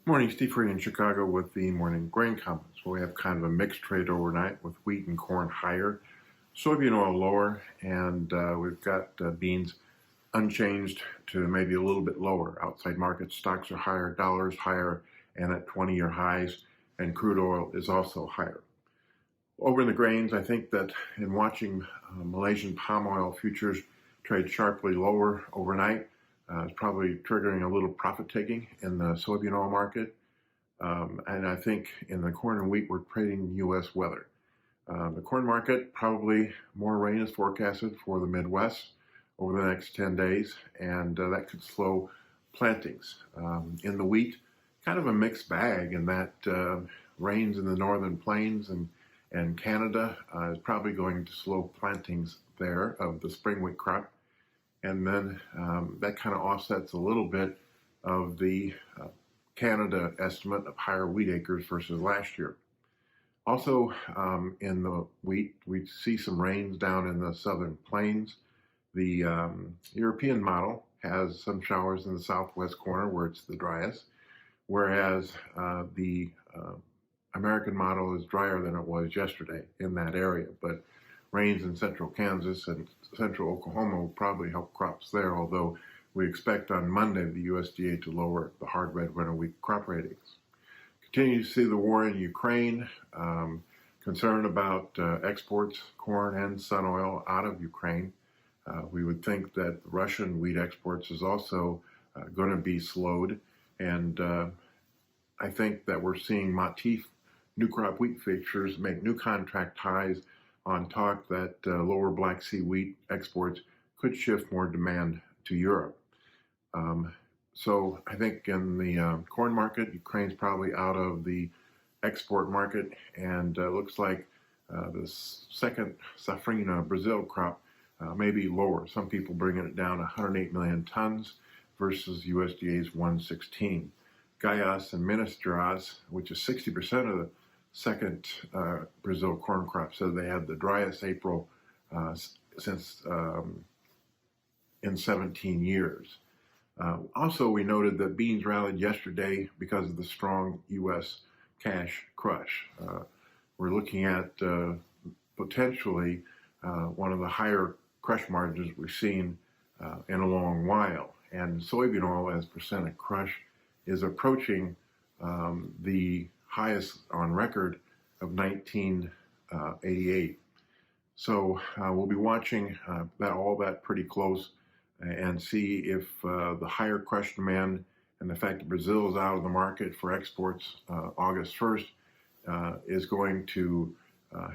Morning, Steve Free in Chicago with the morning grain comments. We have kind of a mixed trade overnight with wheat and corn higher, soybean oil lower, and we've got beans unchanged to maybe a little bit lower. Outside market stocks are higher, dollars higher, and at 20-year highs, and crude oil is also higher. Over in the grains, I think that in watching Malaysian palm oil futures trade sharply lower overnight, it's probably triggering a little profit taking in the soybean oil market. And I think in the corn and wheat, we're trading U.S. weather. The corn market, probably more rain is forecasted for the Midwest over the next 10 days, and that could slow plantings. In the wheat, kind of a mixed bag in that rains in the northern plains and Canada is probably going to slow plantings there of the spring wheat crop. And then that kind of offsets a little bit of the Canada estimate of higher wheat acres versus last year. Also, in the wheat, we see some rains down in the southern plains. The European model has some showers in the southwest corner where it's the driest, whereas the American model is drier than it was yesterday in that area. But rains in central Kansas and central Oklahoma will probably help crops there, although we expect on Monday the USDA to lower the hard red winter wheat crop ratings. Continue to see the war in Ukraine, concern about exports, corn and sun oil out of Ukraine. We would think that Russian wheat exports is also going to be slowed, and I think that we're seeing Matif new crop wheat futures make new contract highs on talk that lower Black Sea wheat exports could shift more demand to Europe. So I think in the corn market, Ukraine's probably out of the export market, and looks like the second Safrinha Brazil crop may be lower. Some people bringing it down 108 million tons versus USDA's 116. Goiás and Minas Gerais, which is 60% of the second Brazil corn crop, said they had the driest April since in 17 years. Also, we noted that beans rallied yesterday because of the strong U.S. cash crush. We're looking at potentially one of the higher crush margins we've seen in a long while. And soybean oil as percent of crush is approaching the highest on record of 1988. So we'll be watching all that pretty close and see if the higher crush demand and the fact that Brazil is out of the market for exports August 1st is going to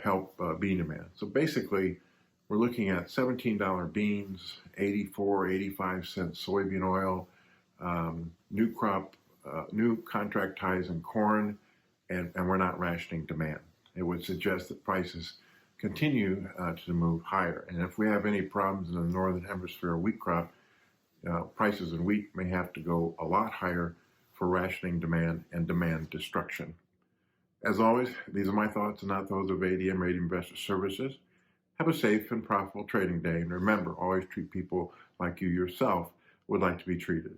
help bean demand. So basically, we're looking at $17 beans, 85 cents soybean oil, new crop, new contract highs in corn, and we're not rationing demand. It would suggest that prices continue to move higher. And if we have any problems in the northern hemisphere wheat crop, prices in wheat may have to go a lot higher for rationing demand and demand destruction. As always, these are my thoughts and not those of ADM Investor Services. Have a safe and profitable trading day. And remember, always treat people like you yourself would like to be treated.